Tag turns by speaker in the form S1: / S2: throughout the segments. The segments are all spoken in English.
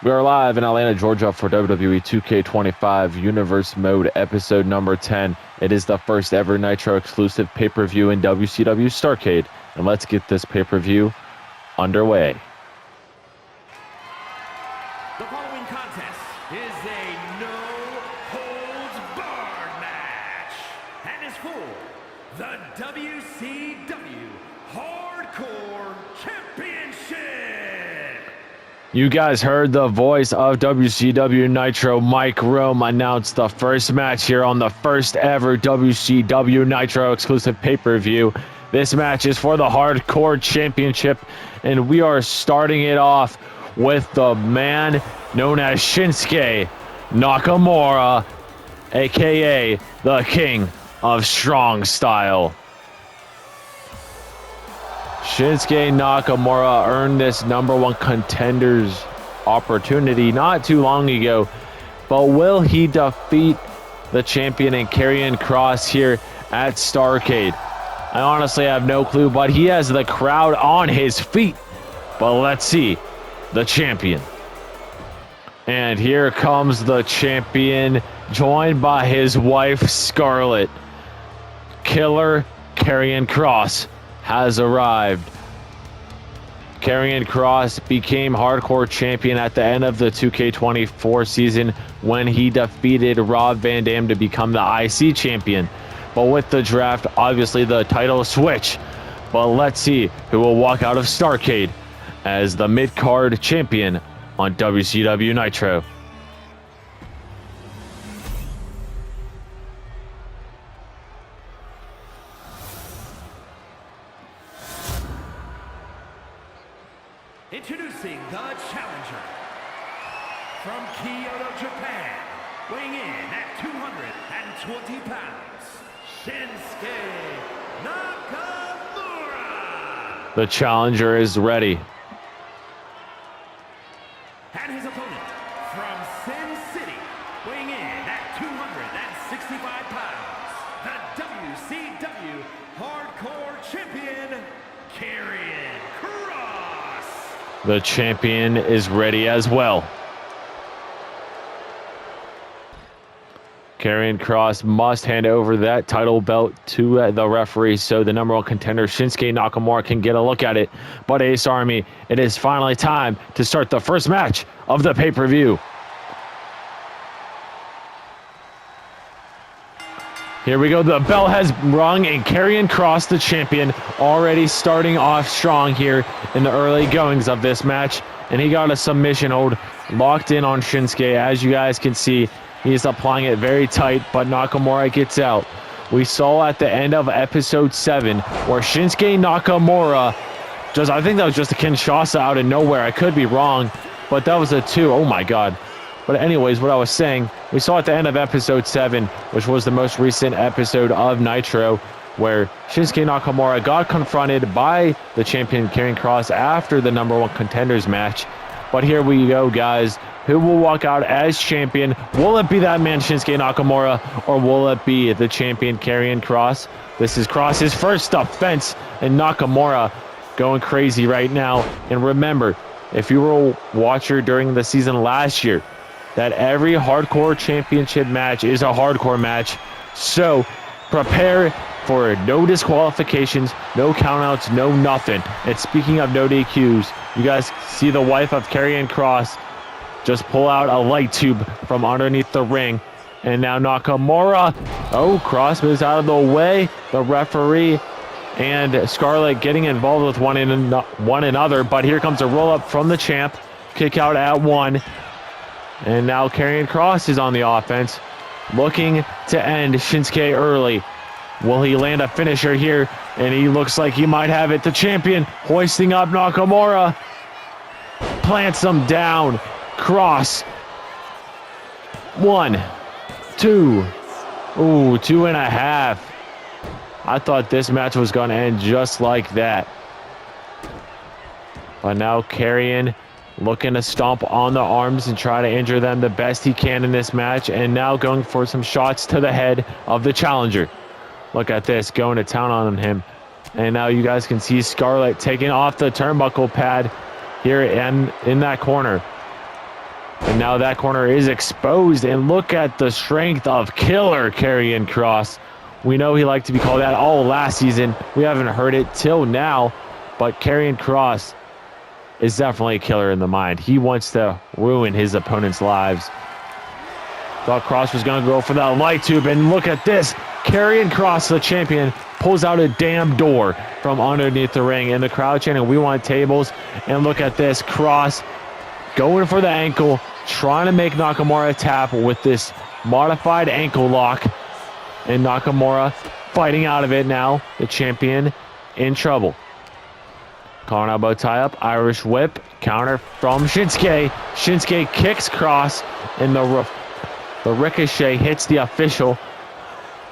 S1: We are live in Atlanta, Georgia for WWE 2K25 Universe Mode episode number 10. It is the first ever Nitro exclusive pay-per-view in WCW Starrcade. And let's get this pay-per-view underway.
S2: The following contest is a no-holds-barred match and is for the WCW Hardcore Championship.
S1: You guys heard the voice of WCW Nitro, Mike Rome, announce the first match here on the first ever WCW Nitro exclusive pay-per-view. This match is for the Hardcore Championship, and we are starting it off with the man known as Shinsuke Nakamura, aka the King of Strong Style. Shinsuke Nakamura earned this #1 Contenders opportunity not too long ago, but will he defeat the champion and Karrion Kross here at Starrcade? I honestly have no clue, but he has the crowd on his feet. But let's see the champion. And here comes the champion, joined by his wife, Scarlett. Killer Karrion Kross has arrived. Karrion Kross became Hardcore Champion at the end of the 2K24 season when he defeated Rob Van Dam to become the IC Champion. But with the draft, obviously the title switch. But let's see who will walk out of Starrcade as the mid-card champion on WCW Nitro.
S2: Introducing the challenger from Kyoto, Japan, weighing in at 220 pounds, Shinsuke Nakamura.
S1: The challenger is ready.
S2: And his opponent from Sin City, weighing in at 265 pounds, the WCW Hardcore Champion, Karrion Kross.
S1: The champion is ready as well. Karrion Kross must hand over that title belt to the referee so the #1 contender Shinsuke Nakamura can get a look at it. But Ace Army, it is finally time to start the first match of the pay-per-view. Here we go. The bell has rung, and Karrion Kross, the champion, already starting off strong here in the early goings of this match. And he got a submission hold locked in on Shinsuke. As you guys can see, he's applying it very tight, but Nakamura gets out. We saw at the end of episode 7 where Shinsuke Nakamura, I think that was just a Kinshasa out of nowhere. I could be wrong, but that was a 2. Oh my God. But anyways, what I was saying, we saw at the end of episode 7, which was the most recent episode of Nitro, where Shinsuke Nakamura got confronted by the champion Karrion Kross after the #1 Contenders match. But here we go, guys. Who will walk out as champion? Will it be that man Shinsuke Nakamura, or will it be the champion Karrion Kross? This is Kross's first offense, and Nakamura going crazy right now. And remember, if you were a watcher during the season last year, that every Hardcore Championship match is a hardcore match. So prepare for no disqualifications, no countouts, no nothing. And speaking of no DQs, you guys see the wife of Karrion Kross just pull out a light tube from underneath the ring. And now Nakamura, Kross moves out of the way. The referee and Scarlett getting involved with one another. But here comes a roll-up from the champ. Kick out at 1. And now Karrion Kross is on the offense, looking to end Shinsuke early. Will he land a finisher here? And he looks like he might have it. The champion hoisting up Nakamura. Plants him down. Kross. 1, 2. Ooh, 2.5. I thought this match was going to end just like that. But now Karrion looking to stomp on the arms and try to injure them the best he can in this match. And now going for some shots to the head of the challenger. Look at this, going to town on him. And now you guys can see Scarlett taking off the turnbuckle pad here in that corner. And now that corner is exposed. And look at the strength of killer Karrion Kross. We know he liked to be called that all last season. We haven't heard it till now. But Karrion Kross is definitely a killer in the mind. He wants to ruin his opponent's lives. Thought Kross was going to go for that light tube. And look at this. Karrion Kross, the champion, pulls out a damn door from underneath the ring. And the crowd chanting, "We want tables." And look at this. Kross going for the ankle, trying to make Nakamura tap with this modified ankle lock. And Nakamura fighting out of it now. The champion in trouble. Collar elbow tie up, Irish whip, counter from Shinsuke. Shinsuke kicks Kross, and the ricochet hits the official.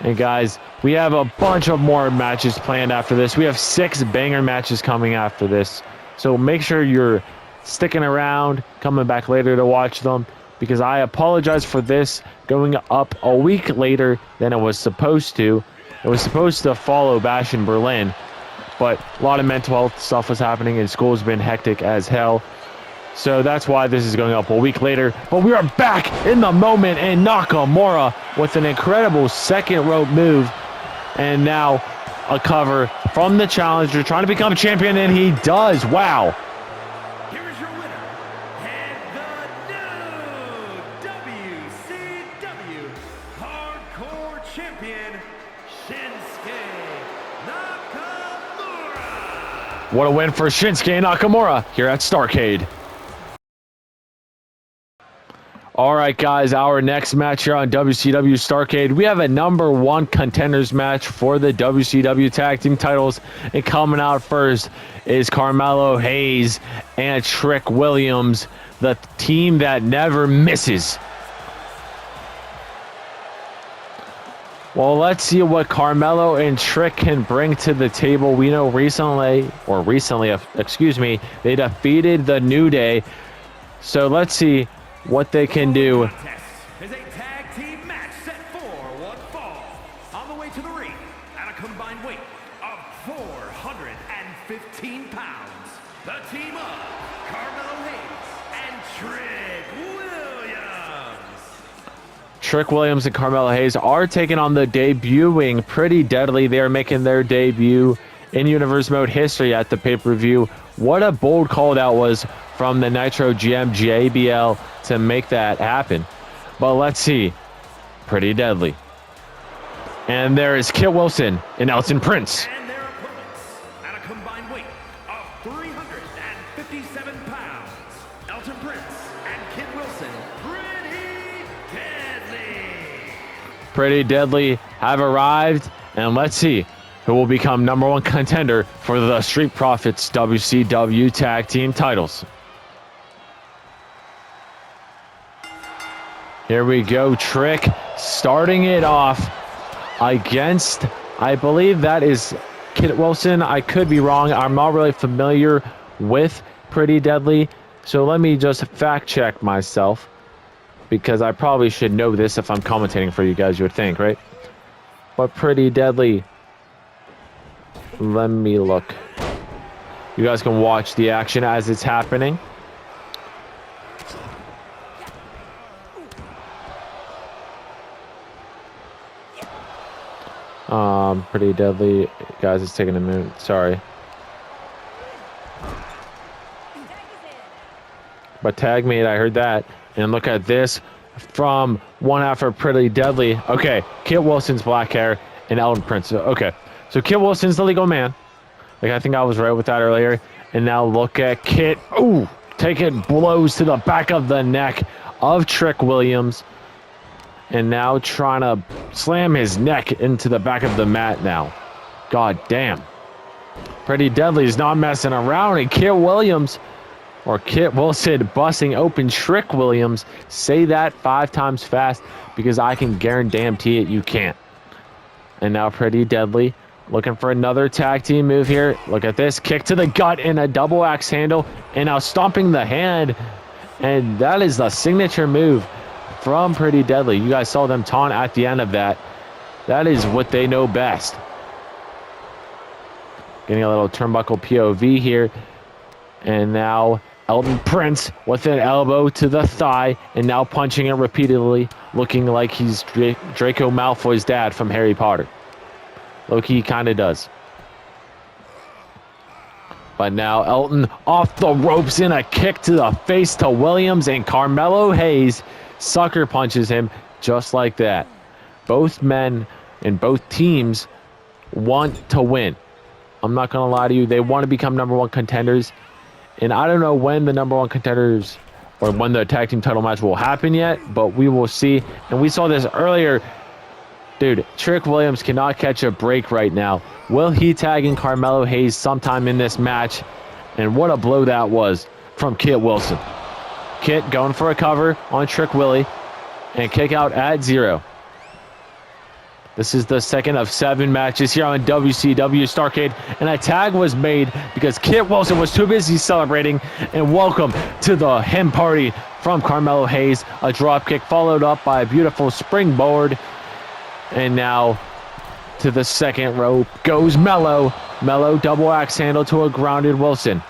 S1: And guys, we have a bunch of more matches planned after this. We have 6 banger matches coming after this. So make sure you're sticking around, coming back later to watch them, because I apologize for this going up a week later than it was supposed to. It was supposed to follow Bash in Berlin, but a lot of mental health stuff was happening and school's been hectic as hell. So that's why this is going up a week later. But we are back in the moment, and Nakamura with an incredible second rope move. And now a cover from the challenger trying to become champion, and he does. Wow.
S2: Here is your winner, and the new WCW Hardcore Champion, Shinsuke Nakamura.
S1: What a win for Shinsuke Nakamura here at Starrcade. All right, guys, our next match here on WCW Starrcade, we have a #1 contenders match for the WCW Tag Team titles. And coming out first is Carmelo Hayes and Trick Williams, the team that never misses. Well, let's see what Carmelo and Trick can bring to the table. We know recently, they defeated the New Day. So let's see what they can do.
S2: Is a tag team match set for one fall. On the way to the ring at a combined weight of 415 pounds. The team of Carmelo Hayes and Trick Williams.
S1: Trick Williams and Carmelo Hayes are taking on the debuting Pretty Deadly. They are making their debut in Universe Mode history at the pay-per-view. What a bold call that was from the Nitro GM JBL to make that happen. But let's see. Pretty Deadly. And there is Kit Wilson and Elton Prince.
S2: And their opponents at a combined weight of 357 pounds. Elton Prince and Kit Wilson. Pretty Deadly.
S1: Pretty Deadly have arrived. And let's see who will become #1 contender for the Street Profits WCW Tag Team titles. Here we go, Trick starting it off against, I believe that is Kit Wilson. I could be wrong. I'm not really familiar with Pretty Deadly. So let me just fact check myself, because I probably should know this if I'm commentating for you guys, you would think, right? But Pretty Deadly, let me look. You guys can watch the action as it's happening. Pretty Deadly, guys, it's taking a minute, sorry. But tag made, I heard that. And look at this from one half of Pretty Deadly. Okay, Kit Wilson's black hair and Elton Prince. Okay, so Kit Wilson's the legal man. Like, I think I was right with that earlier. And now look at Kit. Ooh, taking blows to the back of the neck of Trick Williams. And now trying to slam his neck into the back of the mat now. God damn. Pretty Deadly is not messing around. And Kit Williams, or Kit Wilson, busting open Trick Williams. Say that 5 times fast, because I can guarantee it you can't. And now Pretty Deadly looking for another tag team move here. Look at this. Kick to the gut and a double axe handle. And now stomping the hand. And that is the signature move from Pretty Deadly. You guys saw them taunt at the end of that. That is what they know best. Getting a little turnbuckle POV here. And now Elton Prince with an elbow to the thigh and now punching it repeatedly, looking like he's Draco Malfoy's dad from Harry Potter. Loki kind of does. But now Elton off the ropes in a kick to the face to Williams, and Carmelo Hayes sucker punches him just like that. Both men and both teams want to win. I'm not going to lie to you. They want to become number one contenders. And I don't know when the number one contenders or when the tag team title match will happen yet, but we will see. And we saw this earlier. Dude, Trick Williams cannot catch a break right now. Will he tag in Carmelo Hayes sometime in this match? And what a blow that was from Kit Wilson. Kit going for a cover on Trick Willie and kick out at 0. This is the second of 7 matches here on WCW Starrcade, and a tag was made because Kit Wilson was too busy celebrating. And welcome to the hem party from Carmelo Hayes. A drop kick followed up by a beautiful springboard. And now to the second rope goes Mello. Mello double axe handle to a grounded Wilson.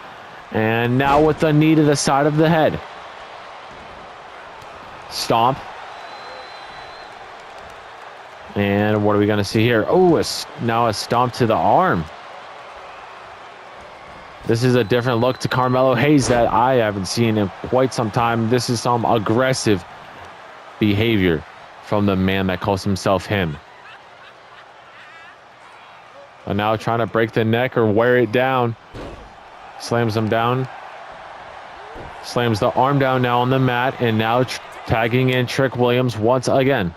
S1: And now with the knee to the side of the head. Stomp. And what are we going to see here? Oh, now a stomp to the arm. This is a different look to Carmelo Hayes that I haven't seen in quite some time. This is some aggressive behavior from the man that calls himself him. And now trying to break the neck or wear it down. Slams him down. Slams the arm down now on the mat. And now tagging in Trick Williams once again.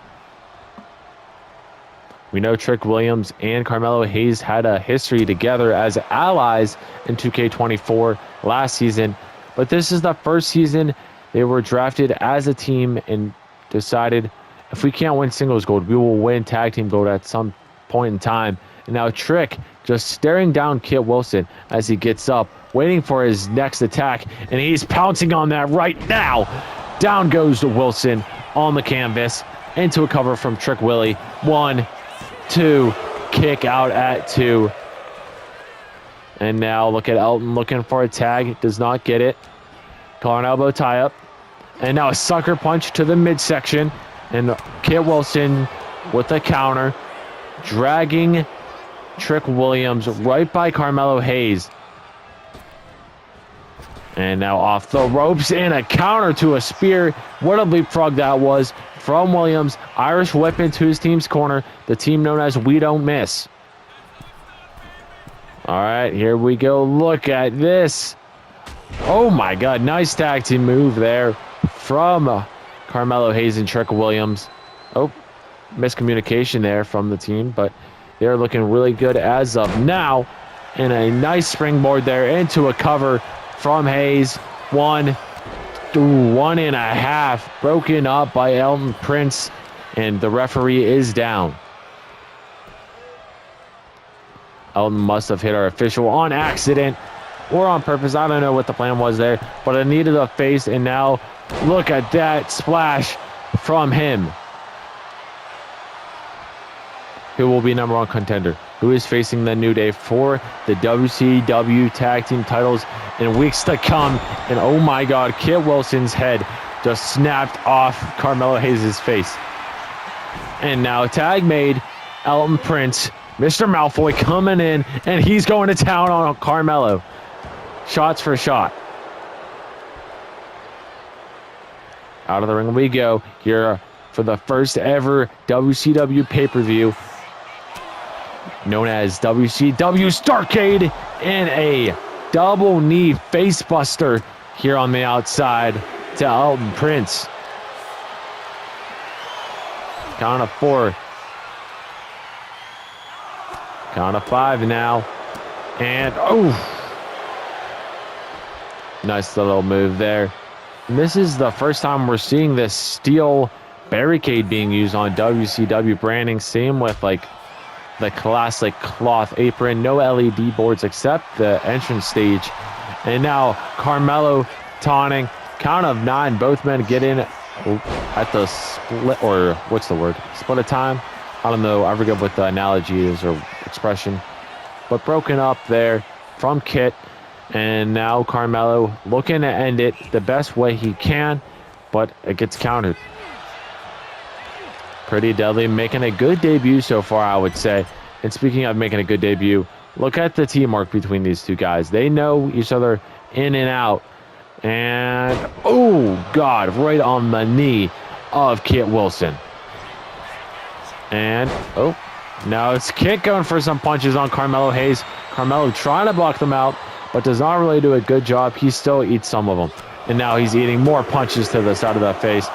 S1: We know Trick Williams and Carmelo Hayes had a history together as allies in 2K24 last season. But this is the first season they were drafted as a team and decided, if we can't win singles gold, we will win tag team gold at some point in time. And now Trick just staring down Kit Wilson as he gets up, waiting for his next attack. And he's pouncing on that right now. Down goes to Wilson on the canvas into a cover from Trick Willie. 1, 2, kick out at 2. And now look at Elton looking for a tag. Does not get it. Collar elbow tie up. And now a sucker punch to the midsection. And Kit Wilson with a counter. Dragging Trick Williams right by Carmelo Hayes. And now off the ropes and a counter to a spear. What a leapfrog that was from Williams. Irish whip into his team's corner. The team known as We Don't Miss. All right, here we go. Look at this. Oh my God, nice tag team move there from Carmelo Hayes and Trick Williams. Oh, miscommunication there from the team, but they're looking really good as of now. And a nice springboard there into a cover from Hayes. 1, 1.5. Broken up by Elton Prince, and the referee is down. Elton must have hit our official on accident or on purpose. I don't know what the plan was there, but a knee to the face, and now look at that splash from him. Who will be number one contender? Who is facing the New Day for the WCW tag team titles in weeks to come? And oh my God, Kit Wilson's head just snapped off Carmelo Hayes' face. And now tag made. Elton Prince, Mr. Malfoy coming in, and he's going to town on Carmelo. Shots for shot. Out of the ring we go here for the first ever WCW pay-per-view, known as WCW Starrcade, and a double knee face buster here on the outside to Elton Prince. Count of 4. Count of 5 now. And oh, nice little move there. And this is the first time we're seeing this steel barricade being used on WCW branding. Same with like the classic cloth apron. No LED boards except the entrance stage. And now Carmelo taunting. Count of 9. Both men get in at the split, or what's the word? Split of time? I don't know. I forget what the analogy is or expression. But broken up there from Kit. And now Carmelo looking to end it the best way he can, but it gets countered. Pretty Deadly making a good debut so far, I would say. And speaking of making a good debut, look at the teamwork between these two guys. They know each other in and out. And, oh, God, right on the knee of Kit Wilson. And, oh, now it's Kit going for some punches on Carmelo Hayes. Carmelo trying to block them out, but does not really do a good job. He still eats some of them. And now he's eating more punches to the side of the face.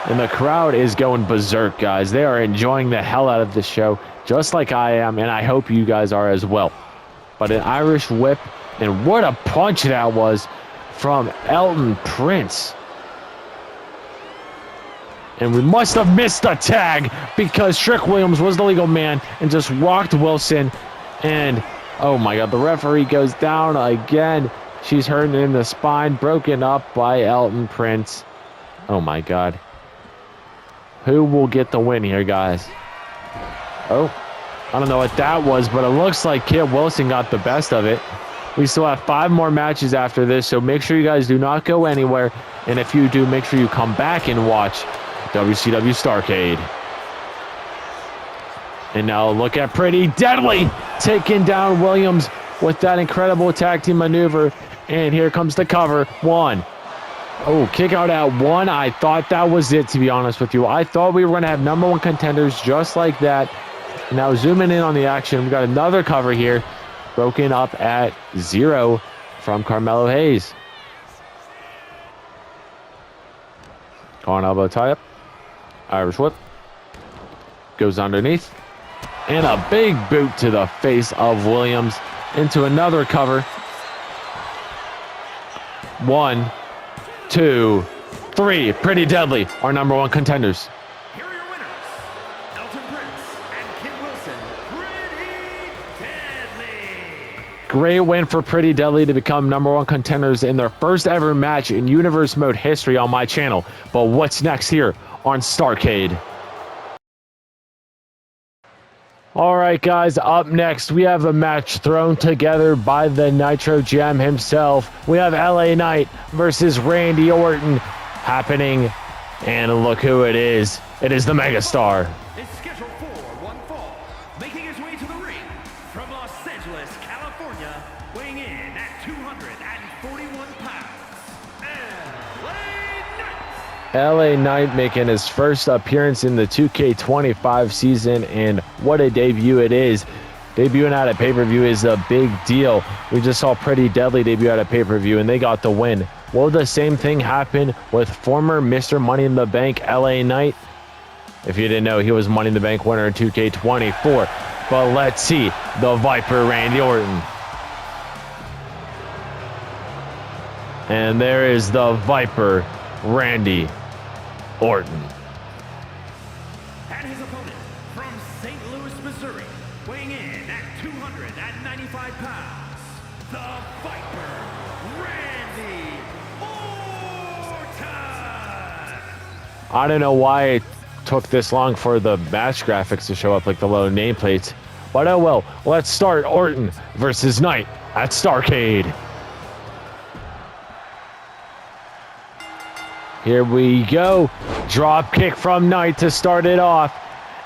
S1: And the crowd is going berserk, guys. They are enjoying the hell out of this show, just like I am, and I hope you guys are as well. But an Irish whip, and what a punch that was from Elton Prince. And we must have missed the tag because Trick Williams was the legal man and just rocked Wilson. And, oh my God, the referee goes down again. She's hurt in the spine, broken up by Elton Prince. Oh my God. Who will get the win here, guys? Oh, I don't know what that was, but it looks like Kit Wilson got the best of it. We still have 5 more matches after this, so make sure you guys do not go anywhere. And if you do, make sure you come back and watch WCW Starrcade. And now look at Pretty Deadly taking down Williams with that incredible tag team maneuver. And here comes the cover. 1. Oh, kick out at 1. I thought that was it, to be honest with you. I thought we were going to have #1 contenders just like that. Now zooming in on the action, we got another cover here. Broken up at 0 from Carmelo Hayes. Collar elbow tie up. Irish whip. Goes underneath. And a big boot to the face of Williams into another cover. 1, 2, 3. Pretty Deadly, our #1 contenders.
S2: Here are your winners, Elton Prince and Kit Wilson. Pretty Deadly.
S1: Great win for Pretty Deadly to become #1 contenders in their first ever match in Universe Mode history on my channel. But what's next here on Starrcade? All right, guys, up next, we have a match thrown together by the Nitro Gem himself. We have LA Knight versus Randy Orton happening. And look who it is. It is the Megastar.
S2: Is scheduled for one fall, making his way to the ring from Los Angeles, California, weighing in at 241 pounds,
S1: LA Knight making his first appearance in the 2K25 season, and what a debut it is. Debuting at a pay-per-view is a big deal. We just saw Pretty Deadly debut at a pay-per-view, and they got the win. Will the same thing happen with former Mr. Money in the Bank LA Knight? If you didn't know, he was Money in the Bank winner in 2K24. But let's see the Viper Randy Orton. And there is the Viper Randy Orton.
S2: And his opponent from St. Louis, Missouri, weighing in at 295 pounds, the Viper, Randy Orton.
S1: I don't know why it took this long for the match graphics to show up, like the little nameplates. But oh well, let's start Orton versus Knight at Starrcade. Here we go. Drop kick from Knight to start it off.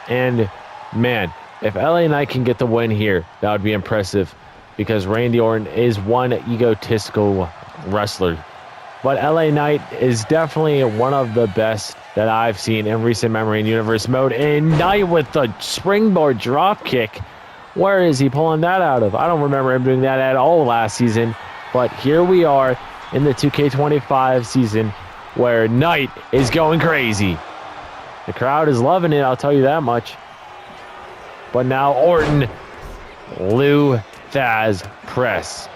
S1: And man, if LA Knight can get the win here, that would be impressive, because Randy Orton is one egotistical wrestler. But LA Knight is definitely one of the best that I've seen in recent memory in Universe Mode. And Knight with the springboard drop kick. Where is he pulling that out of? I don't remember him doing that at all last season. But here we are in the 2K25 season, where Knight is going crazy. The crowd is loving it, I'll tell you that much. But now Orton, Lou Thesz press.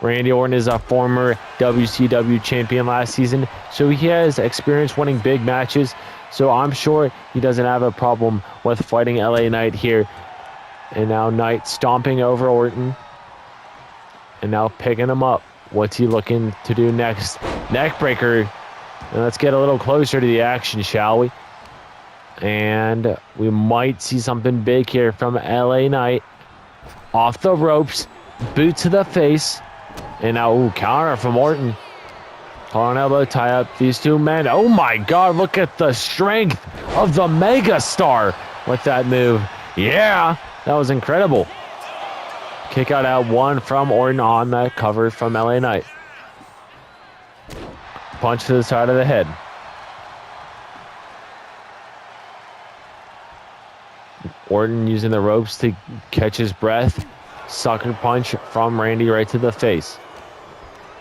S1: Randy Orton is a former WCW champion last season, so he has experience winning big matches. So I'm sure he doesn't have a problem with fighting LA Knight here. And now Knight stomping over Orton. And now picking him up. What's he looking to do next? Neckbreaker. And let's get a little closer to the action, shall we? And we might see something big here from LA Knight. Off the ropes. Boot to the face. And now, ooh, counter from Orton. Collar elbow, tie up these two men. Oh my God, look at the strength of the Mega Star with that move. Yeah, that was incredible. Kick out 1 from Orton on that cover from LA Knight. Punch to the side of the head. Orton using the ropes to catch his breath. Sucker punch from Randy right to the face.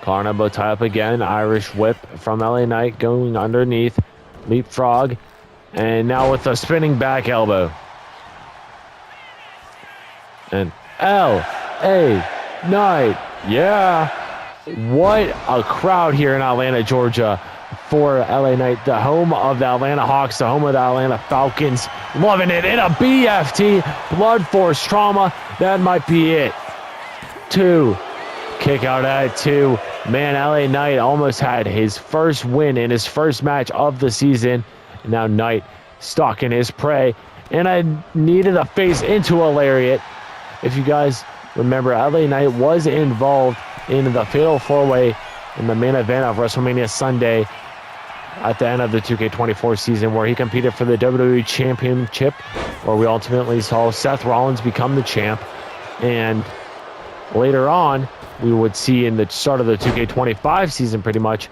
S1: Collar elbow tie up again. Irish whip from LA Knight going underneath. Leapfrog. And now with a spinning back elbow. And LA Knight. Yeah. What a crowd here in Atlanta, Georgia for LA Knight. The home of the Atlanta Hawks. The home of the Atlanta Falcons. Loving it in a BFT. Blood Force Trauma. That might be it. 2. Kick out at 2. Man, LA Knight almost had his first win in his first match of the season. And now Knight stalking his prey. And I needed a face into a lariat. If you guys remember, LA Knight was involved in the Fatal 4-Way in the main event of WrestleMania Sunday at the end of the 2K24 season, where he competed for the WWE Championship, where we ultimately saw Seth Rollins become the champ. And later on, we would see in the start of the 2K25 season, pretty much,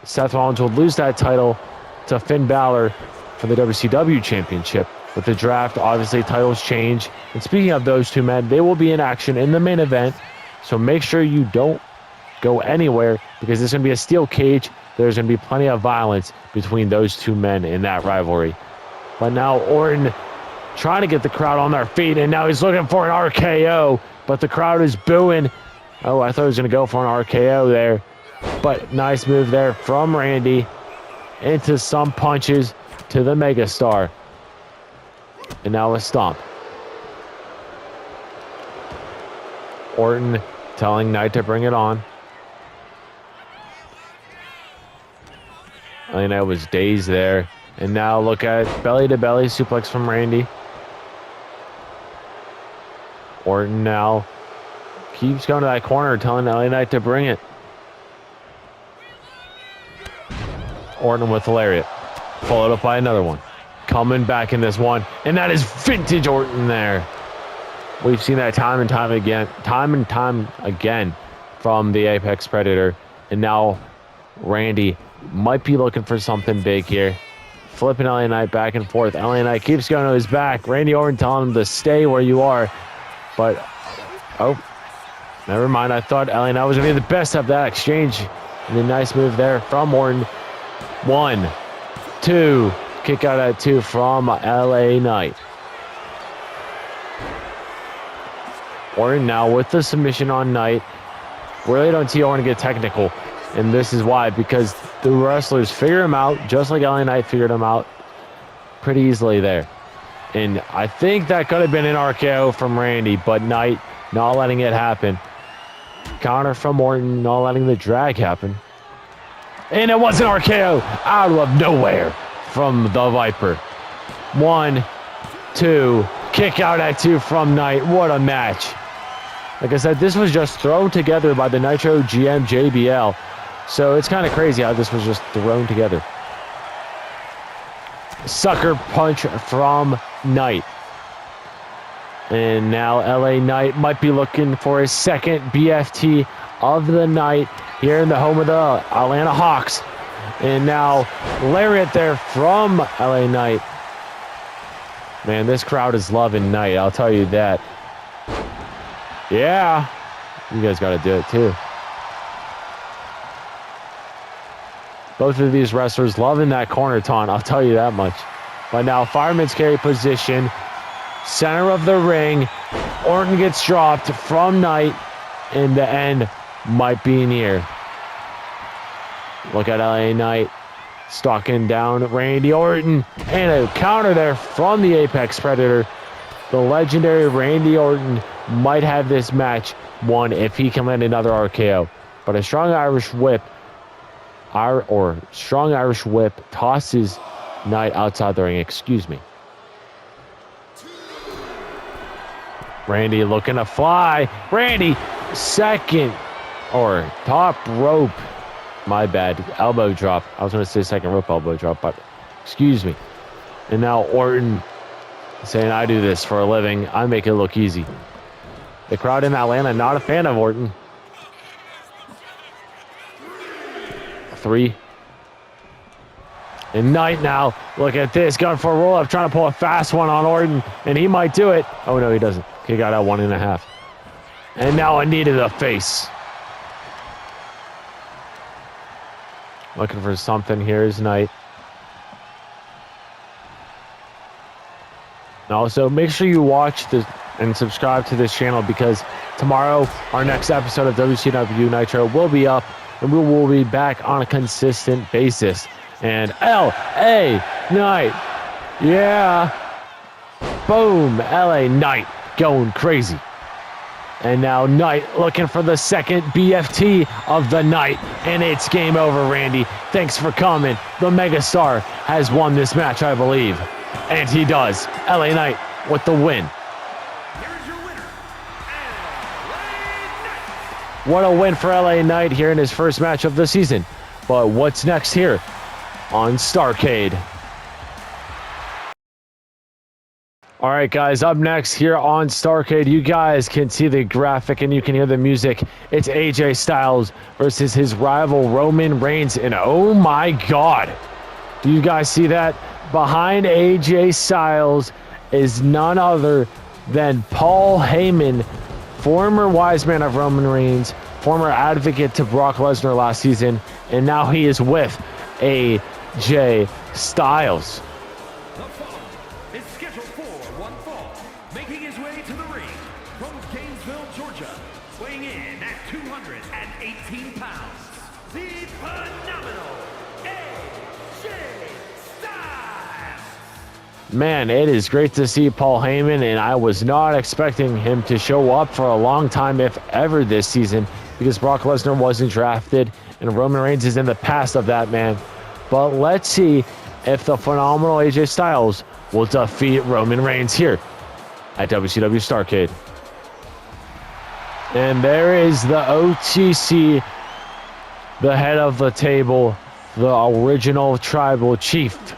S1: Seth Rollins would lose that title to Finn Balor for the WCW Championship. With the draft, obviously, titles change. And speaking of those two men, they will be in action in the main event. So make sure you don't go anywhere, because there's going to be a steel cage. There's going to be plenty of violence between those two men in that rivalry. But now Orton trying to get the crowd on their feet, and now he's looking for an RKO, but the crowd is booing. Oh, I thought he was going to go for an RKO there. But nice move there from Randy into some punches to the Megastar. And now a stomp. Orton telling Knight to bring it on. LA Knight was dazed there. And now look at belly-to-belly suplex from Randy. Orton now keeps going to that corner, telling LA Knight to bring it. Orton with the lariat. Followed up by another one. Coming back in this one. And that is vintage Orton there. We've seen that time and time again from the Apex Predator. And now Randy might be looking for something big here. Flipping LA Knight back and forth. LA Knight keeps going to his back. Randy Orton telling him to stay where you are. But, oh, never mind. I thought LA Knight was going to be the best of that exchange. And a nice move there from Orton. 1, 2. Kick out at 2 from LA Knight. Orton now with the submission on Knight. Really don't see Orton get technical. And this is why, because the wrestlers figure him out, just like LA Knight figured him out pretty easily there. And I think that could have been an RKO from Randy, but Knight not letting it happen. Counter from Orton, not letting the drag happen. And it was an RKO out of nowhere from the Viper. 1, 2, kick out at 2 from Knight. What a match. Like I said, this was just thrown together by the Nitro GM JBL. So it's kind of crazy how this was just thrown together. Sucker punch from Knight. And now LA Knight might be looking for his second BFT of the night here in the home of the Atlanta Hawks. And now lariat there from LA Knight. Man, this crowd is loving Knight, I'll tell you that. Yeah, you guys got to do it too. Both of these wrestlers loving that corner taunt, I'll tell you that much. But now fireman's carry position, center of the ring. Orton gets dropped from Knight, and the end might be near. Look at LA Knight stalking down Randy Orton, and a counter there from the Apex Predator. The legendary Randy Orton might have this match won if he can land another RKO. But a strong Irish whip, tosses Knight outside the ring. Excuse me. Randy looking to fly. Randy, second or top rope. My bad. Elbow drop. I was going to say second rope elbow drop, but excuse me. And now Orton saying, I do this for a living. I make it look easy. The crowd in Atlanta, not a fan of Orton. 3. And Knight now, look at this, going for a roll-up, trying to pull a fast one on Orton, and he might do it. Oh, no, he doesn't. He got out 1.5. And now a knee to the face. Looking for something here is Knight. And also, make sure you watch this and subscribe to this channel, because tomorrow, our next episode of WCW Nitro will be up, and we will be back on a consistent basis. And L.A. Knight. Yeah. Boom. L.A. Knight going crazy. And now Knight looking for the second BFT of the night. And it's game over, Randy. Thanks for coming. The Megastar has won this match, I believe. And he does. L.A. Knight with the win.
S2: Here's your winner, L.A. Knight.
S1: What a win for L.A. Knight here in his first match of the season. But what's next here on Starrcade? All right, guys, up next here on Starrcade, you guys can see the graphic and you can hear the music. It's AJ Styles versus his rival Roman Reigns. And oh my God, do you guys see that? Behind AJ Styles is none other than Paul Heyman, former wise man of Roman Reigns, former advocate to Brock Lesnar last season, and now he is with AJ Styles.
S2: The fall is scheduled for one fall, making his way to the ring from Gainesville, Georgia, weighing in at 218 pounds, the phenomenal AJ Styles.
S1: Man, it is great to see Paul Heyman, and I was not expecting him to show up for a long time, if ever, this season, because Brock Lesnar wasn't drafted, and Roman Reigns is in the past of that man. But let's see if the phenomenal AJ Styles will defeat Roman Reigns here at WCW Starrcade. And there is the OTC, the head of the table, the original tribal chief,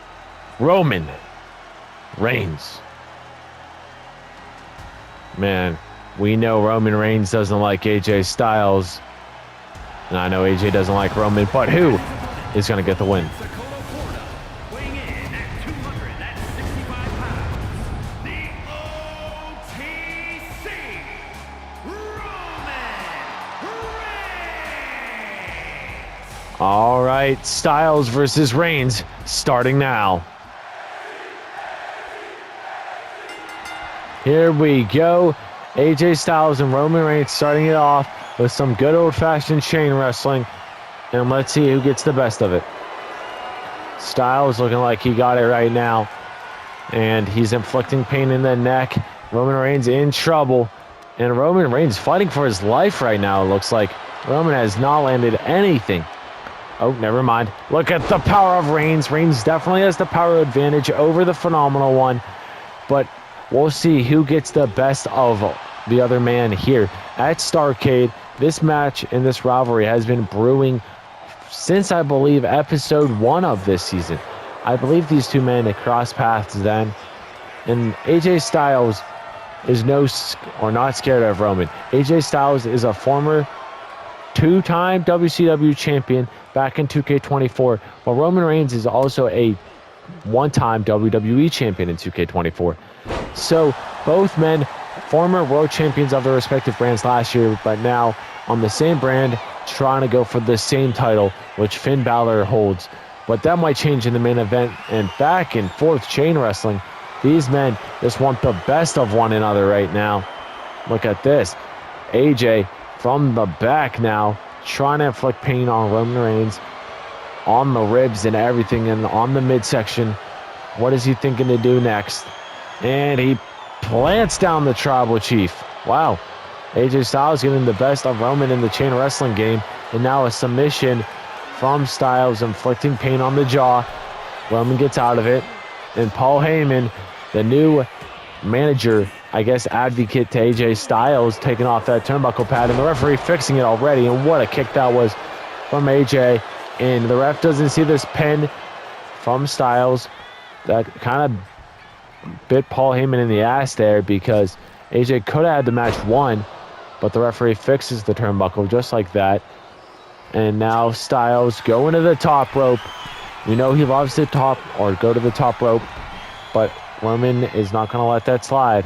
S1: Roman Reigns. Man, we know Roman Reigns doesn't like AJ Styles. And I know AJ doesn't like Roman, but who is going to get the win?
S2: Dakota, Florida, weighing in at 265 pounds, the OTC, Roman Reigns.
S1: All right, Styles versus Reigns starting now. Here we go. AJ Styles and Roman Reigns starting it off with some good old-fashioned chain wrestling. And let's see who gets the best of it. Styles looking like he got it right now. And he's inflicting pain in the neck. Roman Reigns in trouble. And Roman Reigns fighting for his life right now, it looks like. Roman has not landed anything. Oh, never mind. Look at the power of Reigns. Reigns definitely has the power advantage over the phenomenal one. But we'll see who gets the best of the other man here at Starrcade. This match and this rivalry has been brewing since, I believe, episode 1 of this season. I believe these two men had crossed paths then. And AJ Styles is not scared of Roman. AJ Styles is a former 2-time WCW champion back in 2K24, while Roman Reigns is also a 1-time WWE champion in 2K24. So both men, former world champions of their respective brands last year, but now on the same brand, trying to go for the same title, which Finn Balor holds. But that might change in the main event, and back and forth chain wrestling. These men just want the best of one another right now. Look at this. AJ from the back now, trying to inflict pain on Roman Reigns, on the ribs and everything, and on the midsection. What is he thinking to do next? And he plants down the tribal chief. Wow. AJ Styles getting the best of Roman in the chain wrestling game. And now a submission from Styles, inflicting pain on the jaw. Roman gets out of it. And Paul Heyman, the new manager I guess, advocate to AJ Styles taking off that turnbuckle pad, and the referee fixing it already. And what a kick that was from AJ. And the ref doesn't see this pin from Styles. That kind of bit Paul Heyman in the ass there, because AJ could have had the match won, but the referee fixes the turnbuckle just like that. And now Styles going to the top rope. We know he loves to go to the top rope, but Roman is not going to let that slide.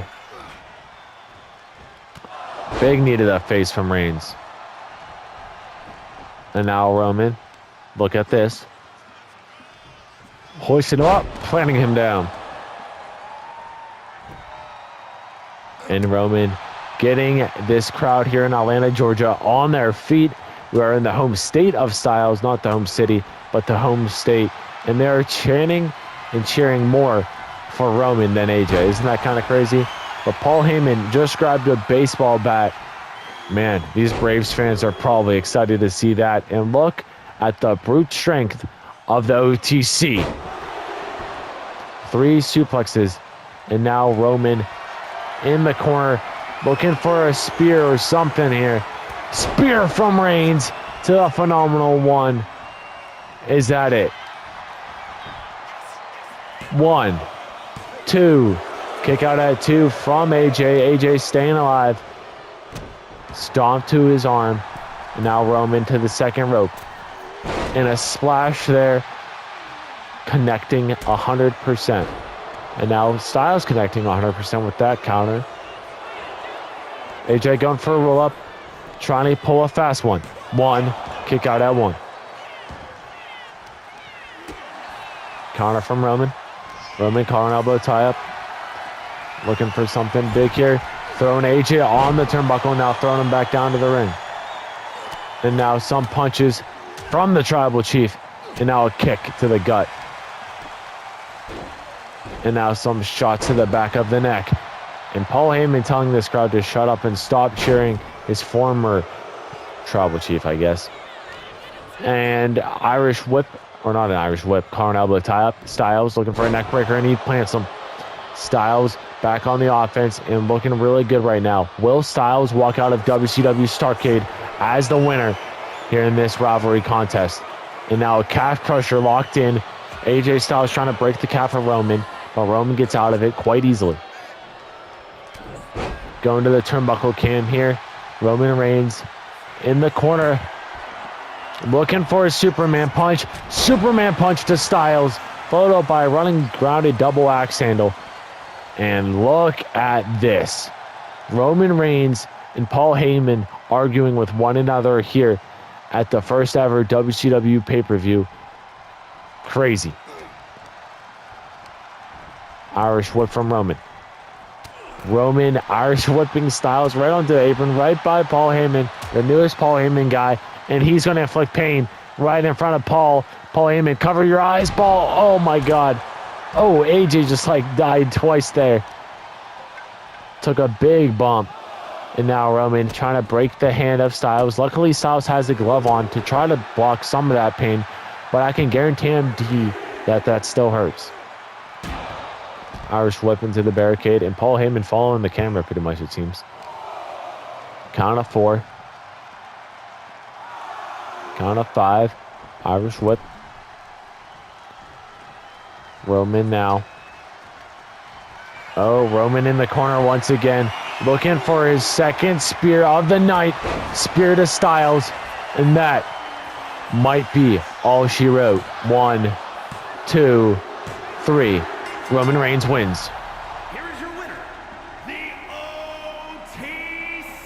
S1: Big knee to the face from Reigns. And now Roman, look at this. Hoisting him up, planting him down. And Roman getting this crowd here in Atlanta, Georgia on their feet. We are in the home state of Styles, not the home city, but the home state. And they are chanting and cheering more for Roman than AJ. Isn't that kind of crazy? But Paul Heyman just grabbed a baseball bat. Man, these Braves fans are probably excited to see that. And look at the brute strength of the OTC. 3 suplexes. And now Roman in the corner looking for a spear or something here. Spear from Reigns to the phenomenal one. Is that it? 1, 2. Kick out at 2 from AJ. AJ staying alive. Stomp to his arm. And now Roman to the second rope. And a splash there. Connecting 100%. And now Styles connecting 100% with that counter. AJ going for a roll up. Trying to pull a fast one. 1. Kick out at 1. Counter from Roman. Roman collar elbow tie up. Looking for something big here. Throwing AJ on the turnbuckle. Now throwing him back down to the ring. And now some punches from the Tribal Chief. And now a kick to the gut. And now some shots to the back of the neck. And Paul Heyman telling this crowd to shut up and stop cheering his former Tribal Chief, I guess. And Irish whip, or not an Irish whip, collar elbow tie up. Styles looking for a neck breaker, and he plants him. Styles back on the offense and looking really good right now. Will Styles walk out of WCW Starrcade as the winner here in this rivalry contest? And now a calf crusher locked in. AJ Styles trying to break the calf of Roman, but Roman gets out of it quite easily. Going to the turnbuckle cam here. Roman Reigns in the corner. Looking for a Superman punch. Superman punch to Styles. Followed up by a running grounded double axe handle. And look at this. Roman Reigns and Paul Heyman arguing with one another here at the first ever WCW pay-per-view. Crazy. Irish whip from Roman. Roman Irish whipping Styles right onto the apron, right by Paul Heyman, the newest Paul Heyman guy, and he's going to inflict pain right in front of Paul. Paul Heyman, cover your eyes, Paul. Oh my God. Oh, AJ just like died twice there. Took a big bump. And now Roman trying to break the hand of Styles. Luckily, Styles has the glove on to try to block some of that pain, but I can guarantee that still hurts. Irish whip into the barricade, and Paul Heyman following the camera pretty much, it seems. Count of 4. Count of 5. Irish whip. Roman now. Oh, Roman in the corner once again. Looking for his second spear of the night. Spear to Styles. And that might be all she wrote. 1, 2, 3. Roman Reigns wins.
S2: Here is your winner, the OTC,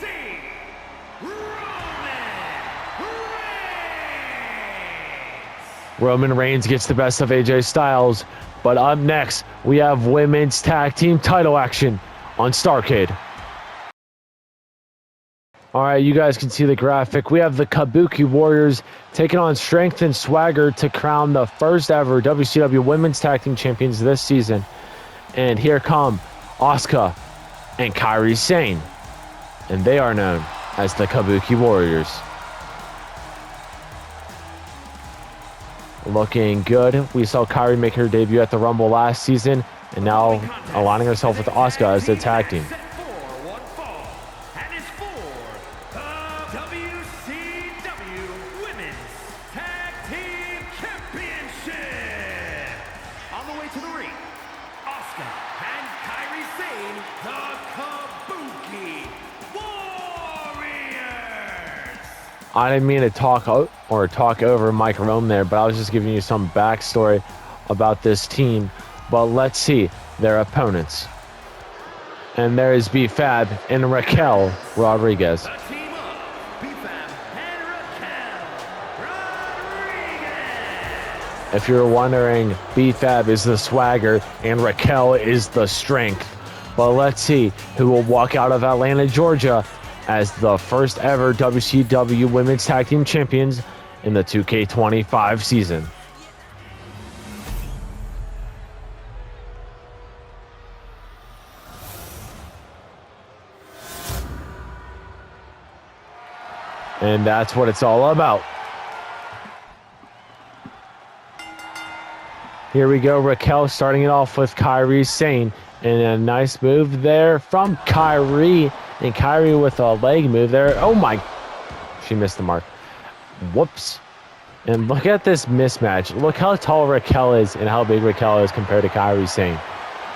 S1: Roman Reigns gets the best of AJ Styles. But up next, we have women's tag team title action on Starrcade. All right, you guys can see the graphic. We have the Kabuki Warriors taking on Strength and Swagger to crown the first ever WCW Women's Tag Team Champions this season. And here come Asuka and Kairi Sane. And they are known as the Kabuki Warriors. Looking good. We saw Kairi make her debut at the Rumble last season, and now aligning herself with Asuka as the tag team.
S2: to the ring, Asuka and Kairi Sane, the Kabuki Warriors.
S1: I didn't mean to talk over Mike Rome there, but I was just giving you some backstory about this team. But let's see their opponents. And there is B-Fab and Raquel Rodriguez.
S2: The team of B-Fab and Raquel Rodriguez.
S1: If you're wondering, B-Fab is the swagger and Raquel is the strength. But let's see who will walk out of Atlanta, Georgia as the first ever WCW Women's Tag Team Champions in the 2K25 season. And that's what it's all about. Here we go, Raquel starting it off with Kairi Sane. And a nice move there from Kairi. And Kairi with a leg move there. Oh my, she missed the mark. Whoops. And look at this mismatch. Look how tall Raquel is and how big Raquel is compared to Kairi Sane.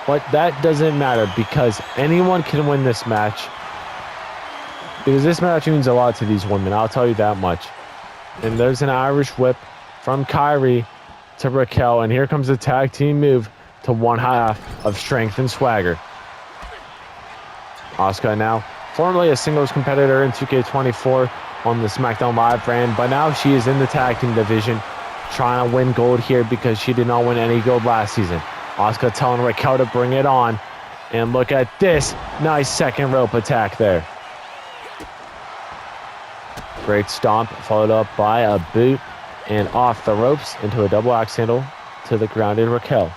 S1: But that doesn't matter because anyone can win this match. Because this match means a lot to these women, I'll tell you that much. And there's an Irish whip from Kairi to Raquel. And here comes the tag team move to one half of Strength and Swagger. Asuka now, formerly a singles competitor in 2K24 on the SmackDown Live brand, but now she is in the tag team division trying to win gold here because she did not win any gold last season. Asuka telling Raquel to bring it on. And look at this nice second rope attack there. Great stomp, followed up by a boot and off the ropes into a double axe handle to the grounded Raquel.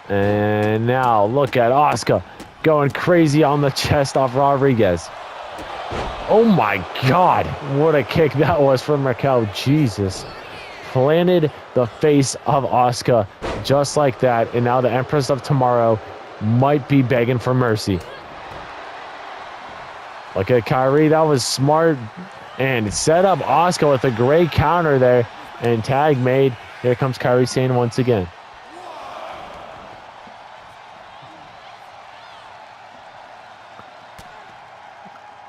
S1: And now look at Asuka going crazy on the chest off Rodriguez. Oh my God, what a kick that was from Raquel. Jesus. Planted the face of Asuka just like that. And now the Empress of Tomorrow might be begging for mercy. Look at Kairi, that was smart. And set up Asuka with a great counter there. And tag made. Here comes Kairi Sane once again.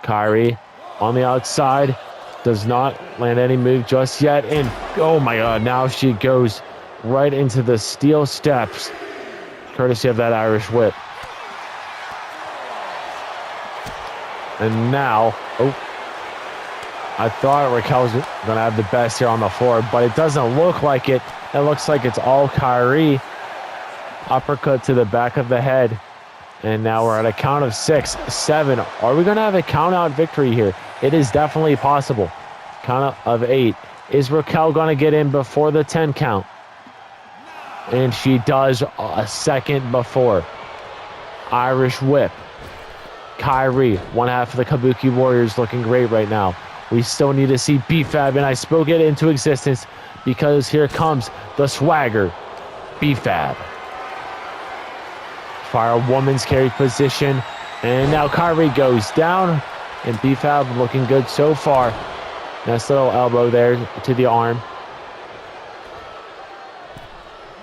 S1: Kairi on the outside. Does not land any move just yet. And oh my God, now she goes right into the steel steps. Courtesy of that Irish whip. And now, I thought Raquel was going to have the best here on the floor, but it doesn't look like it. It looks like it's all Kairi. Uppercut to the back of the head. And now we're at a count of 6, 7. Are we going to have a count-out victory here? It is definitely possible. Count of 8. Is Raquel going to get in before the 10 count? And she does a second before. Irish whip. Kairi, one half of the Kabuki Warriors, looking great right now. We still need to see B-Fab, and I spoke it into existence because here comes the swagger, B-Fab. Fire a woman's carry position, and now Kairi goes down, and B-Fab looking good so far. Nice little elbow there to the arm.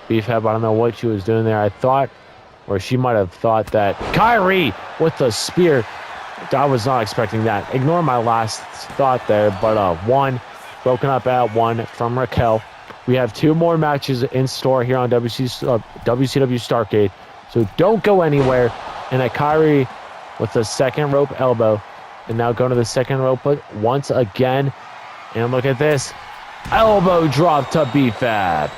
S1: B-Fab, I don't know what she was doing there. I thought, or she might have thought that Kairi with the spear. I was not expecting that. Ignore my last thought there, but 1 broken up at 1 from Raquel. We have 2 more matches in store here on WCW Starrcade, so don't go anywhere. And a Kairi with the second rope elbow, and now going to the second rope once again. And look at this elbow drop to B-Fab.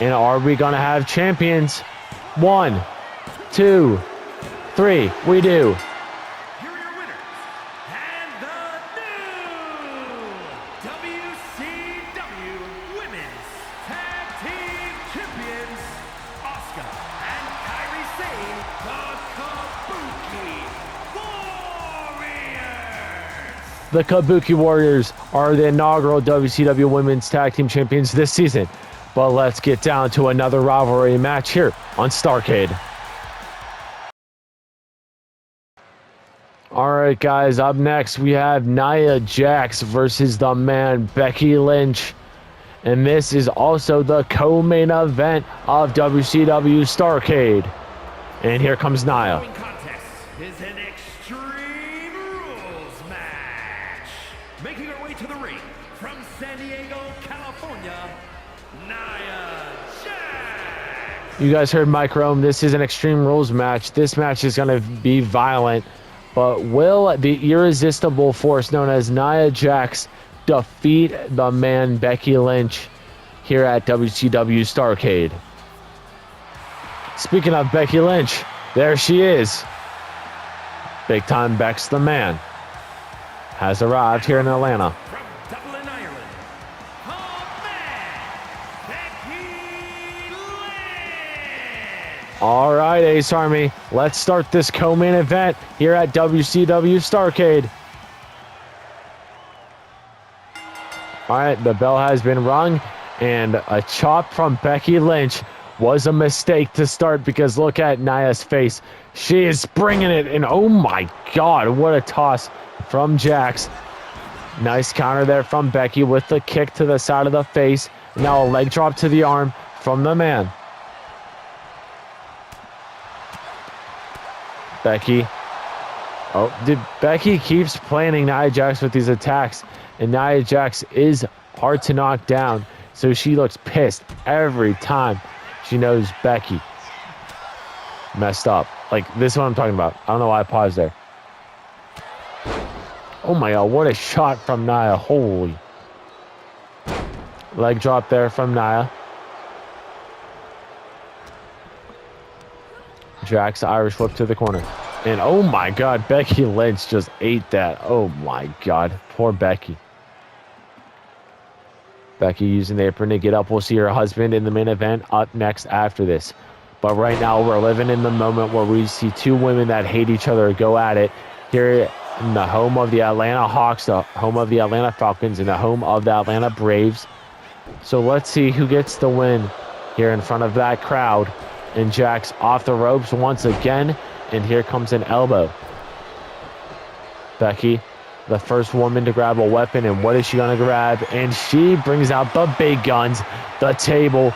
S1: And are we going to have champions? 1, 2, 3. We do.
S2: Here are your winners, and the new WCW Women's Tag Team Champions, Asuka and Kairi Sane, the Kabuki Warriors.
S1: The Kabuki Warriors are the inaugural WCW Women's Tag Team Champions this season. But let's get down to another rivalry match here on Starrcade. All right, guys, up next we have Nia Jax versus the man Becky Lynch. And this is also the co-main event of WCW Starrcade. And here comes Nia.
S2: The contest is an Extreme Rules match. Making her way to the ring from San Diego, California, Nia Jax.
S1: You guys heard Mike Rome. This is an Extreme Rules match. This match is going to be violent. But will the irresistible force known as Nia Jax defeat the man Becky Lynch here at WCW Starrcade? Speaking of Becky Lynch, there she is. Big time Beck's the man. Has arrived here in Atlanta.
S2: From Dublin, Ireland, the man, Becky Lynch.
S1: All right, Ace Army, let's start this co-main event here at WCW Starrcade. All right, the bell has been rung, and a chop from Becky Lynch was a mistake to start because look at Nia's face. She is bringing it, and oh my God, what a toss from Jax. Nice counter there from Becky with the kick to the side of the face. Now a leg drop to the arm from the man. Becky. Becky keeps planning Nia Jax with these attacks, and Nia Jax is hard to knock down, so she looks pissed every time. She knows Becky messed up. Like, this is what I'm talking about. I don't know why I paused there. Oh my God, what a shot from Nia. Holy. Leg drop there from Nia. Jax Irish whip to the corner. And oh my God, Becky Lynch just ate that. Oh my God, poor Becky. Becky using the apron to get up. We'll see her husband in the main event up next after this. But right now, we're living in the moment where we see two women that hate each other go at it here in the home of the Atlanta Hawks, the home of the Atlanta Falcons, and the home of the Atlanta Braves. So let's see who gets the win here in front of that crowd. And Jax off the ropes once again. And here comes an elbow. Becky, the first woman to grab a weapon, and what is she going to grab? And she brings out the big guns, the table.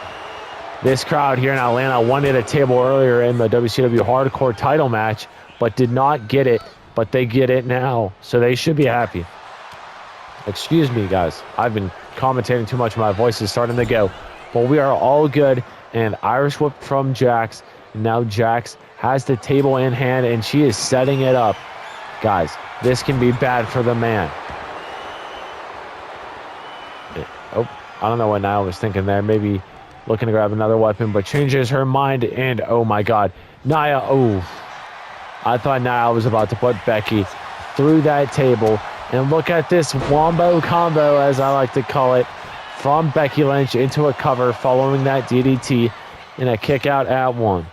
S1: This crowd here in Atlanta wanted a table earlier in the WCW Hardcore title match, but did not get it, but they get it now, so they should be happy. Excuse me, guys. I've been commentating too much. My voice is starting to go, but we are all good. And Irish whip from Jax. Now Jax has the table in hand, and she is setting it up. Guys, this can be bad for the man. Oh, I don't know what Nia was thinking there. Maybe looking to grab another weapon, but changes her mind. And oh my God, Nia, oh. I thought Nia was about to put Becky through that table. And look at this wombo combo, as I like to call it, from Becky Lynch into a cover following that DDT and a kick out at one.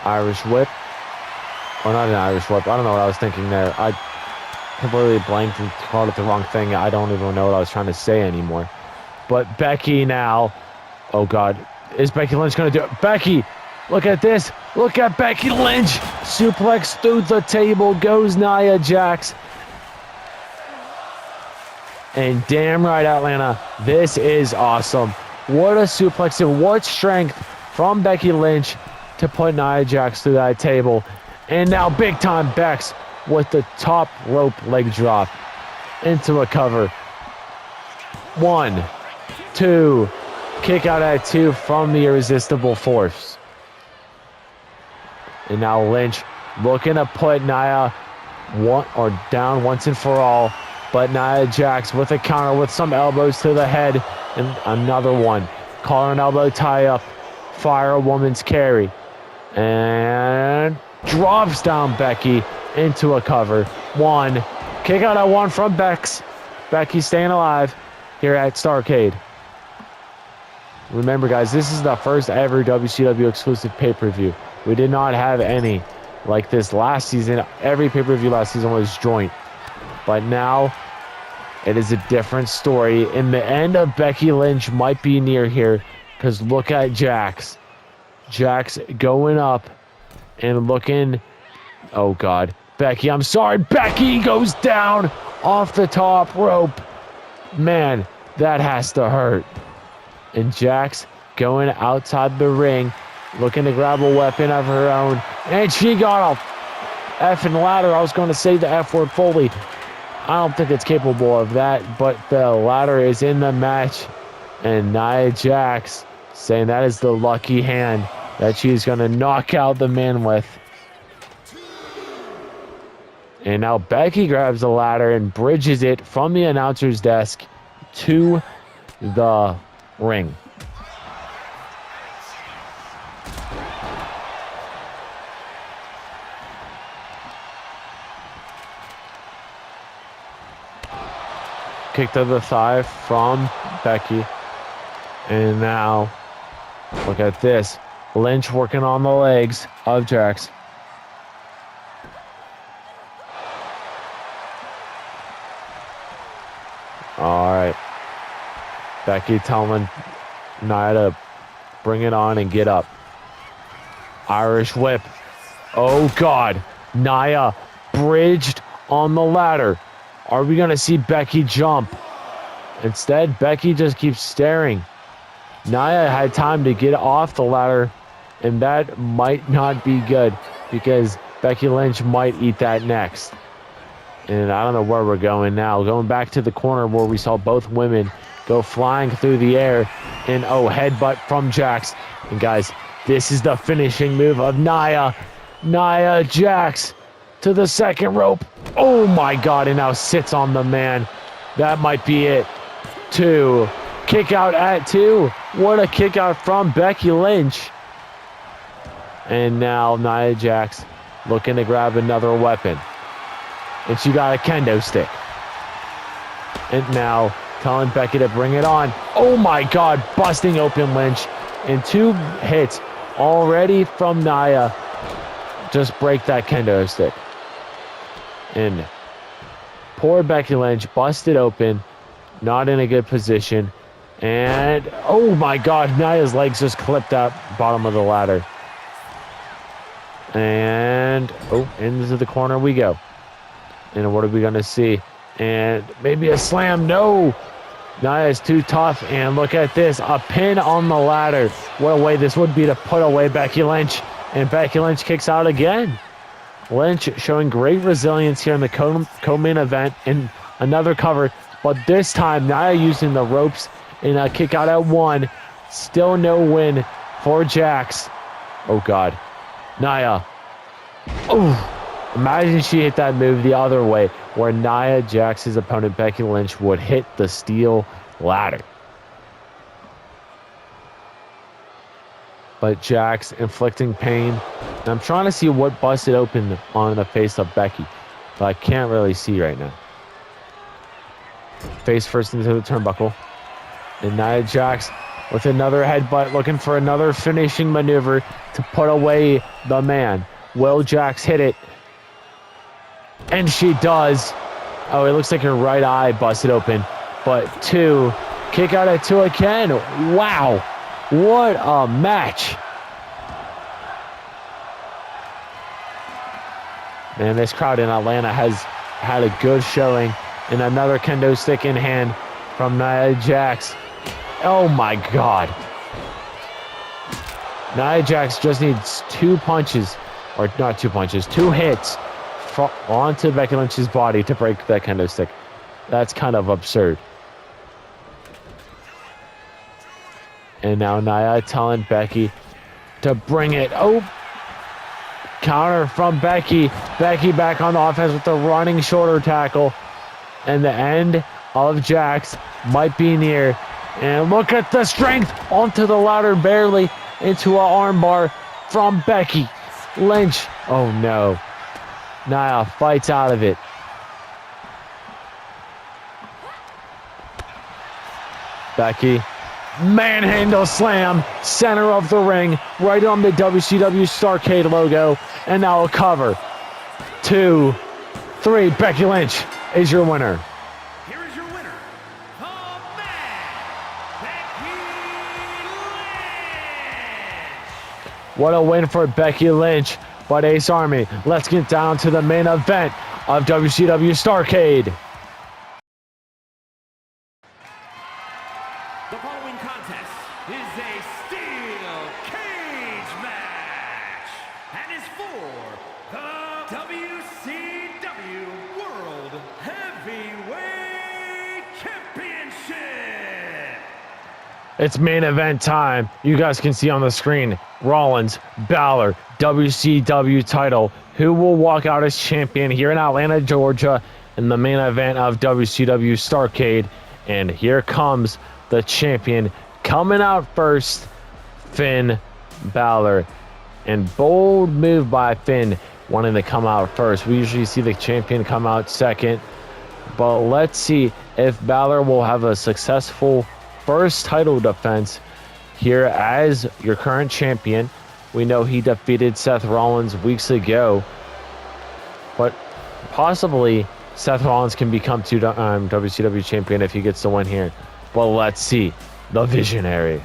S1: Irish whip. Or not an Irish whip. I don't know what I was thinking there. I completely blanked and called it the wrong thing. I don't even know what I was trying to say anymore. But Becky now. Oh God. Is Becky Lynch going to do it? Becky! Look at this. Look at Becky Lynch. Suplex through the table goes Nia Jax. And damn right, Atlanta. This is awesome. What a suplex and what strength from Becky Lynch to put Nia Jax through that table. And now big time Bex with the top rope leg drop into a cover. 1, 2. Kick out at 2 from the irresistible force. And now Lynch looking to put Nia down once and for all. But Nia Jax with a counter with some elbows to the head. And another one. Collar and elbow tie up. Fire a woman's carry. And drops down Becky into a cover. 1. Kick out at 1 from Bex. Becky staying alive here at Starrcade. Remember, guys, this is the first ever WCW exclusive pay-per-view. We did not have any like this last season. Every pay-per-view last season was joint. But now it is a different story. And the end of Becky Lynch might be near here Because look at Jax. Jax going up and looking. Oh, God. Becky, I'm sorry. Becky goes down off the top rope. Man, that has to hurt. And Jax going outside the ring, looking to grab a weapon of her own. And she got a effing ladder. I was going to say the F word fully. I don't think it's capable of that, but the ladder is in the match. And Nia Jax saying that is the lucky hand that she's going to knock out the man with. And now Becky grabs the ladder and bridges it from the announcer's desk to the ring. Kick to the thigh from Becky. And now, look at this. Lynch working on the legs of Jax. All right. Becky telling Nia to bring it on and get up. Irish whip. Oh, God. Nia bridged on the ladder. Are we going to see Becky jump? Instead, Becky just keeps staring. Nia had time to get off the ladder, and that might not be good because Becky Lynch might eat that next. And I don't know where we're going now. Going back to the corner where we saw both women go flying through the air. And, oh, headbutt from Jax. And, guys, this is the finishing move of Nia. Nia Jax to the second rope. Oh, my God. And now sits on the man. That might be it. 2. Kick out at 2. What a kick out from Becky Lynch. And now Nia Jax looking to grab another weapon. And she got a kendo stick. And now telling Becky to bring it on. Oh my God, busting open Lynch. And 2 hits already from Nia. Just break that kendo stick. And poor Becky Lynch busted open. Not in a good position. And oh my God, Nia's legs just clipped out bottom of the ladder. And into the corner we go. And what are we going to see? And maybe a slam. No. Nia is too tough. And look at this. A pin on the ladder. What a way this would be to put away Becky Lynch. And Becky Lynch kicks out again. Lynch showing great resilience here in the co-main event. And another cover. But this time, Nia using the ropes in a kick out at 1. Still no win for Jax. Oh, God. Nia. Oh. Imagine she hit that move the other way, where Nia Jax's opponent, Becky Lynch, would hit the steel ladder. But Jax inflicting pain. And I'm trying to see what busted open on the face of Becky, but I can't really see right now. Face first into the turnbuckle. And Nia Jax with another headbutt, looking for another finishing maneuver to put away the man. Will Jax hit it? And she does. Oh, it looks like her right eye busted open. But 2. Kick out at 2 again. Wow. What a match. Man, this crowd in Atlanta has had a good showing. And another kendo stick in hand from Nia Jax. Oh, my God. Nia Jax just needs 2 punches. Or not 2 punches. 2 hits onto Becky Lynch's body to break that kendo stick. That's kind of absurd. And now Nia telling Becky to bring it. Oh! Counter from Becky. Becky back on the offense with the running shoulder tackle. And the end of Jax might be near. And look at the strength onto the ladder, barely into an armbar from Becky Lynch. Oh no. Nia fights out of it. Becky, manhandle slam, center of the ring, right on the WCW Starrcade logo, and now a cover. 2, 3, Becky Lynch is your winner.
S2: Here is your winner, the man, Becky Lynch.
S1: What a win for Becky Lynch. But Ace Army, let's get down to the main event of WCW Starrcade.
S2: The following contest is a steel cage match and is for the WCW World Heavyweight Championship.
S1: It's main event time. You guys can see on the screen, Rollins, Balor, WCW title. Who will walk out as champion here in Atlanta, Georgia, in the main event of WCW Starrcade? And here comes the champion coming out first, Finn Balor. And bold move by Finn, wanting to come out first. We usually see the champion come out second. But let's see if Balor will have a successful first title defense here as your current champion. We know he defeated Seth Rollins weeks ago, but possibly Seth Rollins can become WCW champion if he gets the win here. But let's see the visionary.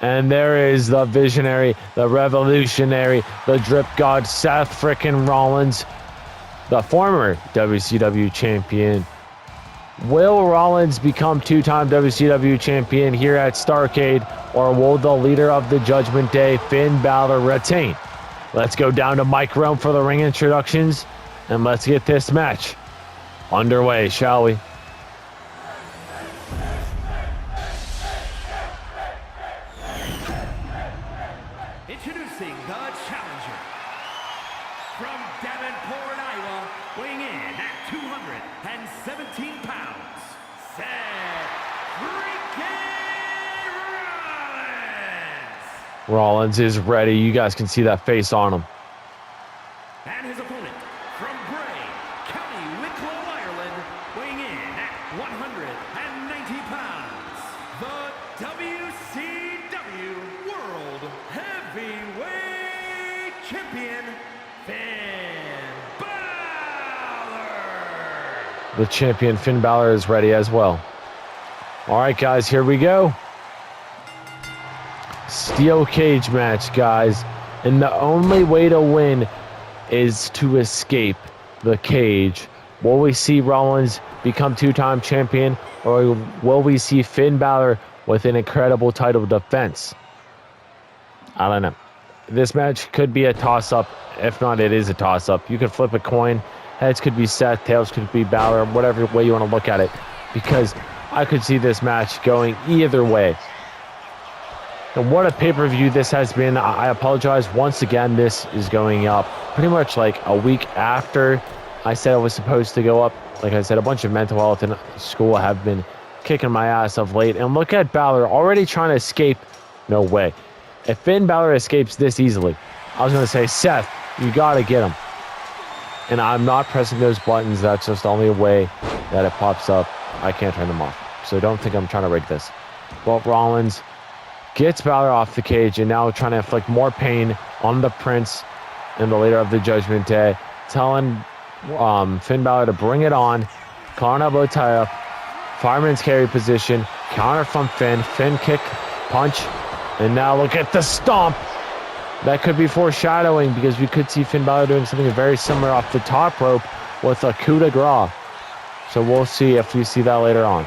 S1: And there is the visionary, the revolutionary, the drip god, Seth Freakin Rollins, the former WCW champion. Will Rollins become two-time WCW champion here at Starrcade, or will the leader of the Judgment Day, Finn Balor, retain? Let's go down to Mike Rome for the ring introductions, and let's get this match underway, shall we?
S2: Introducing the challenger from Davenport, Iowa, weighing in at 217 pounds, Seth Freakin Rollins.
S1: Rollins is ready. You guys can see that face on him.
S2: And his opponent from Bray, County Wicklow, Ireland, weighing in at 190 pounds, the WCW World Heavyweight Champion, Finn Balor.
S1: The champion, Finn Balor, is ready as well. All right, guys, here we go. Steel cage match, guys. And the only way to win is to escape the cage. Will we see Rollins become two-time champion, or will we see Finn Balor with an incredible title defense? I don't know. This match could be a toss-up. If not, it is a toss-up. You could flip a coin. Heads could be Seth, tails could be Balor, whatever way you want to look at it. Because I could see this match going either way. And what a pay-per-view this has been. I apologize once again. This is going up pretty much like a week after I said it was supposed to go up. Like I said, a bunch of mental health and school have been kicking my ass of late. And look at Balor already trying to escape. No way. If Finn Balor escapes this easily, I was going to say, Seth, you got to get him. And I'm not pressing those buttons. That's just the only way that it pops up. I can't turn them off. So don't think I'm trying to rig this. Well, Rollins gets Balor off the cage and now trying to inflict more pain on the Prince and the leader of the Judgment Day, telling Finn Balor to bring it on. Collar elbow tie up, fireman's carry position, counter from Finn, Finn kick, punch, and now look at the stomp. That could be foreshadowing because we could see Finn Balor doing something very similar off the top rope with a coup de grace. So we'll see if we see that later on.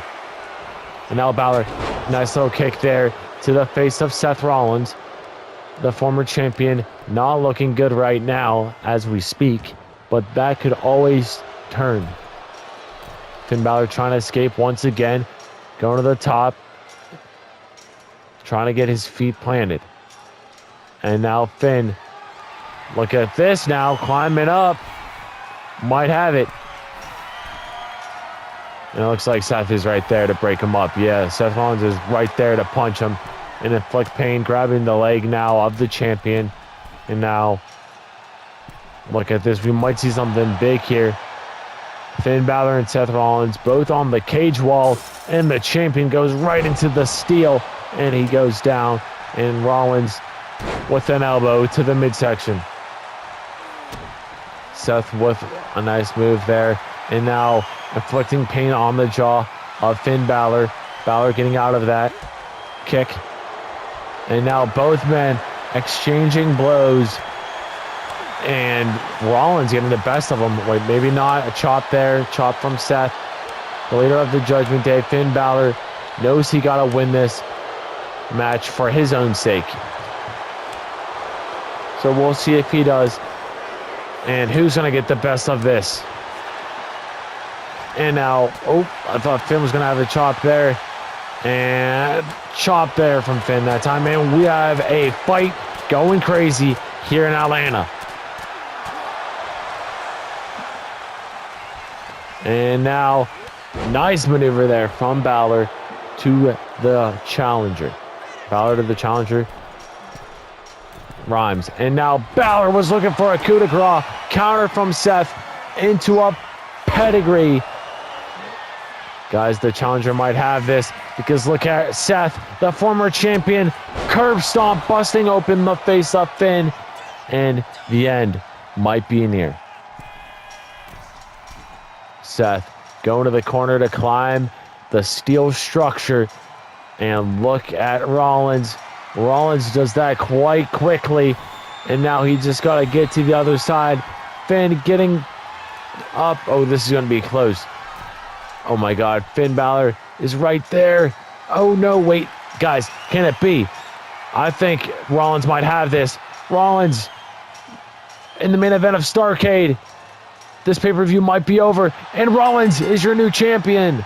S1: And now Balor, nice little kick there to the face of Seth Rollins, the former champion, not looking good right now as we speak, but that could always turn. Finn Balor trying to escape once again, going to the top, trying to get his feet planted. And now Finn, look at this now, climbing up, might have it. And it looks like Seth is right there to break him up. Yeah, Seth Rollins is right there to punch him and inflict pain, grabbing the leg now of the champion. And now, look at this. We might see something big here. Finn Balor and Seth Rollins both on the cage wall. And the champion goes right into the steel. And he goes down. And Rollins with an elbow to the midsection. Seth with a nice move there. And now inflicting pain on the jaw of Finn Balor. Balor getting out of that kick. And now both men exchanging blows. And Rollins getting the best of them. Wait, maybe not. A chop there. Chop from Seth. The leader of the Judgment Day, Finn Balor, knows he got to win this match for his own sake. So we'll see if he does. And who's going to get the best of this? And now, oh, I thought Finn was going to have a chop there. And chop there from Finn that time. And we have a fight going crazy here in Atlanta. And now, nice maneuver there from Balor to the challenger. Balor to the challenger. Rhymes. And now Balor was looking for a coup de grace. Counter from Seth into a pedigree. Guys, the challenger might have this because look at Seth, the former champion. Curb stomp, busting open the face of Finn. And the end might be near. Seth going to the corner to climb the steel structure. And look at Rollins. Rollins does that quite quickly. And now he just got to get to the other side. Finn getting up. Oh, this is going to be close. Oh my God. Finn Balor is right there. Oh no, wait. Guys, can it be? I think Rollins might have this. Rollins in the main event of Starrcade. This pay-per-view might be over. And Rollins is your new champion.